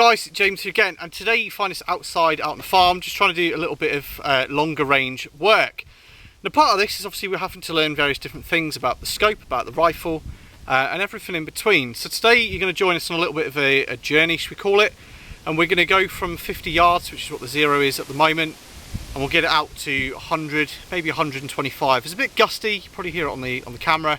guys, James here again, and today you find us outside out on the farm just trying to do a little bit of longer range work. Now part of this is obviously we're having to learn various different things about the scope, about the rifle and everything in between. So today you're going to join us on a little bit of a journey, should we call it, and we're going to go from 50 yards, which is what the zero is at the moment, and we'll get it out to 100, maybe 125. It's a bit gusty, you can probably hear it on the camera,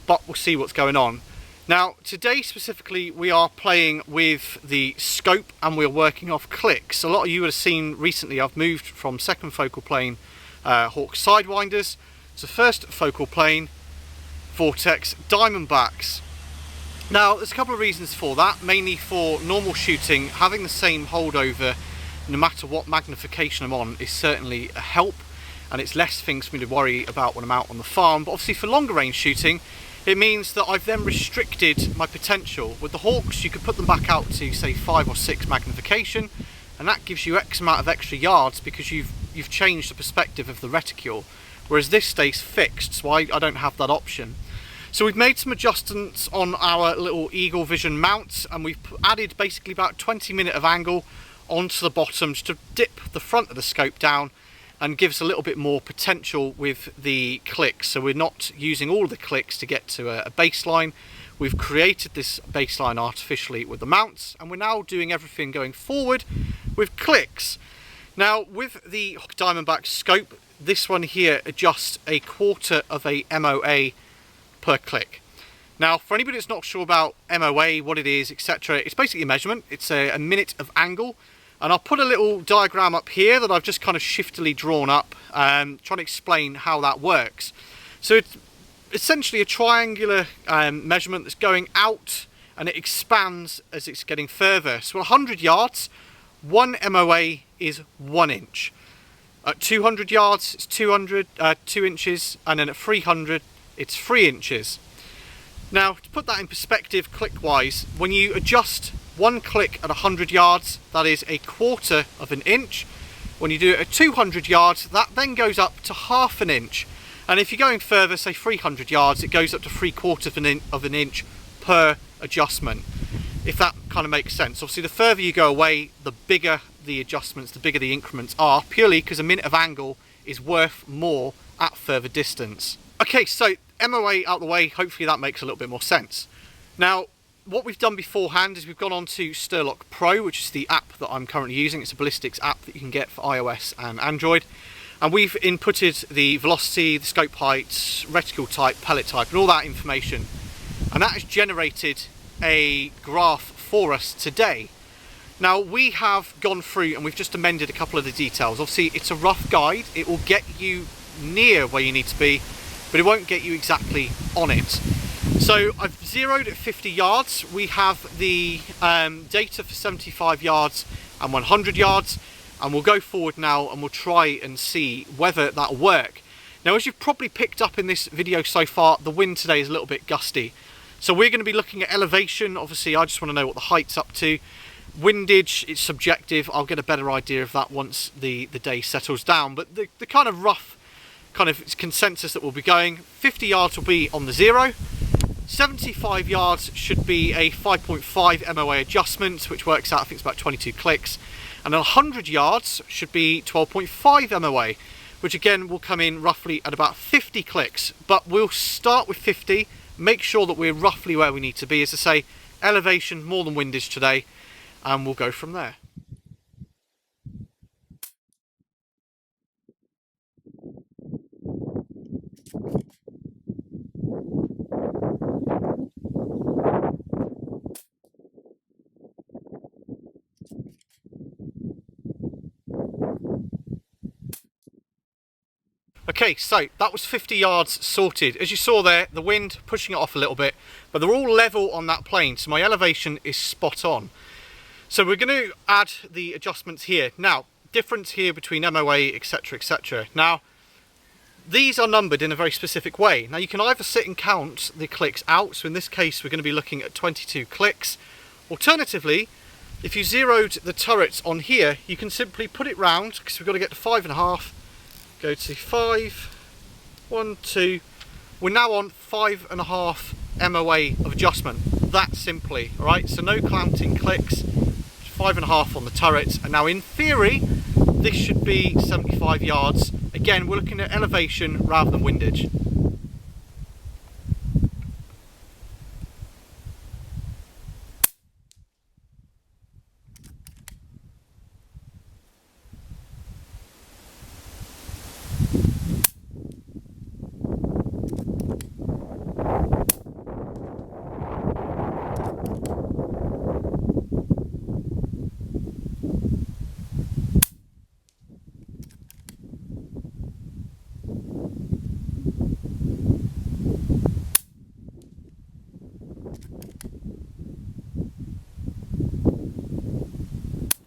but we'll see what's going on. Now today specifically we are playing with the scope and we're working off clicks. A lot of you would have seen recently I've moved from second focal plane Hawk Sidewinders to first focal plane Vortex Diamondbacks. Now there's a couple of reasons for that, mainly for normal shooting. Having the same holdover no matter what magnification I'm on is certainly a help, and it's less things for me to worry about when I'm out on the farm. But obviously for longer range shooting it means that I've then restricted my potential. With the Hawks you could put them back out to say 5 or 6 magnification, and that gives you X amount of extra yards because you've changed the perspective of the reticule, whereas this stays fixed, so I don't have that option. So we've made some adjustments on our little Eagle Vision mounts, and we've added basically about 20mm of angle onto the bottoms to dip the front of the scope down and gives a little bit more potential with the clicks. So we're not using all of the clicks to get to a baseline. We've created this baseline artificially with the mounts, and we're now doing everything going forward with clicks. Now with the Diamondback scope, this one here adjusts 1/4 of a MOA per click. Now for anybody that's not sure about MOA, what it is, etc., it's basically a measurement. It's a minute of angle. And I'll put a little diagram up here that I've just kind of shiftily drawn up, trying to explain how that works. So it's essentially a triangular measurement that's going out, and it expands as it's getting further. So at 100 yards, 1 MOA is 1 inch. At 200 yards, it's 2 inches, and then at 300, it's 3 inches. Now, to put that in perspective click-wise, when you adjust 1 click at 100 yards, that is 1/4 of an inch. When you do it at 200 yards, that then goes up to 1/2 inch. And if you're going further, say 300 yards, it goes up to 3/4 of an inch per adjustment, if that kind of makes sense. Obviously, the further you go away, the bigger the adjustments, the bigger the increments are, purely because a minute of angle is worth more at further distance. Okay, so MOA out the way, hopefully that makes a little bit more sense. Now, what we've done beforehand is we've gone on to Sturlock Pro, which is the app that I'm currently using. It's a ballistics app that you can get for iOS and Android. And we've inputted the velocity, the scope height, reticle type, pellet type, and all that information. And that has generated a graph for us today. Now we have gone through and we've just amended a couple of the details. Obviously it's a rough guide. It will get you near where you need to be, but it won't get you exactly on it. So I've zeroed at 50 yards. We have the data for 75 yards and 100 yards, and we'll go forward now and we'll try and see whether that'll work. Now, as you've probably picked up in this video so far, the wind today is a little bit gusty. So we're going to be looking at elevation. Obviously I just want to know what the height's up to. Windage, it's subjective. I'll get a better idea of that once the day settles down. But the kind of rough kind of consensus that we'll be going, 50 yards will be on the zero. 75 yards should be a 5.5 MOA adjustment, which works out, I think it's about 22 clicks. And 100 yards should be 12.5 MOA, which again will come in roughly at about 50 clicks. But we'll start with 50, make sure that we're roughly where we need to be. As I say, elevation more than windage today, and we'll go from there. Okay, so that was 50 yards sorted. As you saw there, the wind pushing it off a little bit, but they're all level on that plane, so my elevation is spot on. So we're going to add the adjustments here. Now, difference here between MOA, etc, etc. Now, these are numbered in a very specific way. Now, you can either sit and count the clicks out, so in this case we're going to be looking at 22 clicks. Alternatively, if you zeroed the turrets on here, you can simply put it round, because we've got to get to 5.5, go to 5, 1, 2, we're now on 5.5 MOA of adjustment, that simply, alright, so no counting clicks, 5.5 on the turret, and now in theory this should be 75 yards. Again, we're looking at elevation rather than windage.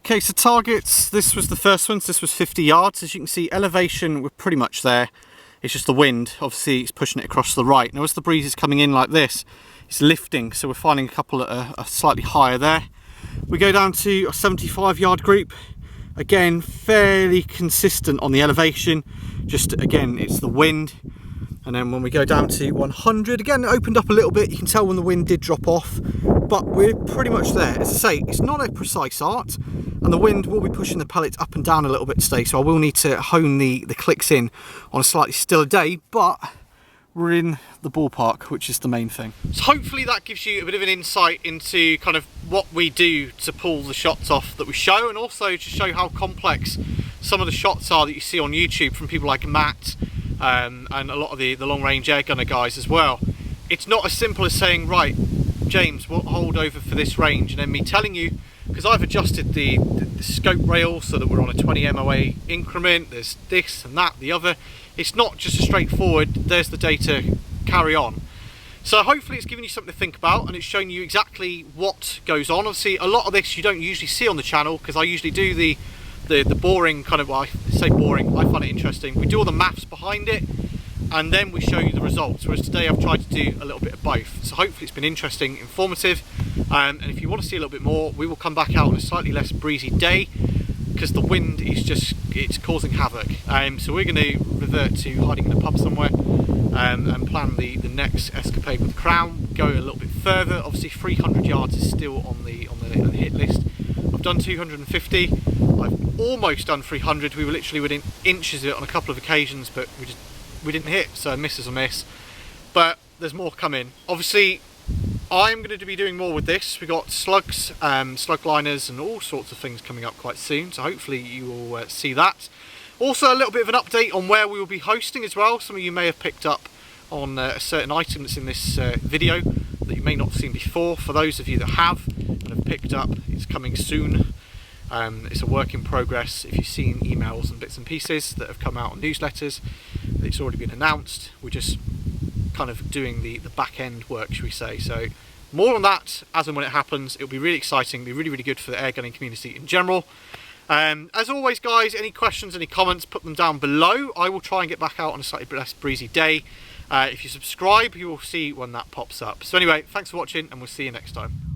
Okay, so targets, this was the first one, so this was 50 yards. As you can see, elevation, we're pretty much there. It's just the wind, obviously it's pushing it across to the right. Now as the breeze is coming in like this, it's lifting, so we're finding a couple that are slightly higher there. We go down to a 75 yard group. Again, fairly consistent on the elevation, just again, it's the wind. And then when we go down to 100, again, it opened up a little bit. You can tell when the wind did drop off, but we're pretty much there. As I say, it's not a precise art, and the wind will be pushing the pellets up and down a little bit today, so I will need to hone the clicks in on a slightly stiller day, but we're in the ballpark, which is the main thing. So hopefully that gives you a bit of an insight into kind of what we do to pull the shots off that we show, and also to show how complex some of the shots are that you see on YouTube from people like Matt, and a lot of the long range air gunner guys as well. It's not as simple as saying, right, James, we'll hold over for this range, and then me telling you, because I've adjusted the scope rail so that we're on a 20 MOA increment, there's this and that, the other. It's not just a straightforward, there's the data, carry on. So hopefully it's giving you something to think about, and it's showing you exactly what goes on. Obviously a lot of this you don't usually see on the channel, because I usually do the boring kind of, well, I say boring, I find it interesting. We do all the maths behind it, and then we show you the results, whereas today I've tried to do a little bit of both. So hopefully it's been interesting, informative, and if you want to see a little bit more, we will come back out on a slightly less breezy day, because the wind is just, it's causing havoc. So we're going to revert to hiding in a pub somewhere, and plan the next escapade with the Crown, go a little bit further. Obviously 300 yards is still on the hit list. I've done 250, I've almost done 300, we were literally within inches of it on a couple of occasions, but we didn't hit, so a miss is a miss. But there's more coming. Obviously I'm going to be doing more with this. We've got slugs, slug liners and all sorts of things coming up quite soon, so hopefully you will see that. Also a little bit of an update on where we will be hosting as well. Some of you may have picked up on a certain item that's in this video that you may not have seen before. For those of you that have and have picked up, it's coming soon. It's a work in progress. If you've seen emails and bits and pieces that have come out on newsletters, it's already been announced. We're just kind of doing the back end work, should we say. So more on that as and when it happens. It'll be really exciting, be really good for the air gunning community in general. As always guys, any questions, any comments, put them down below. I will try and get back out on a slightly less breezy day. If you subscribe, you will see when that pops up. So anyway, thanks for watching, and we'll see you next time.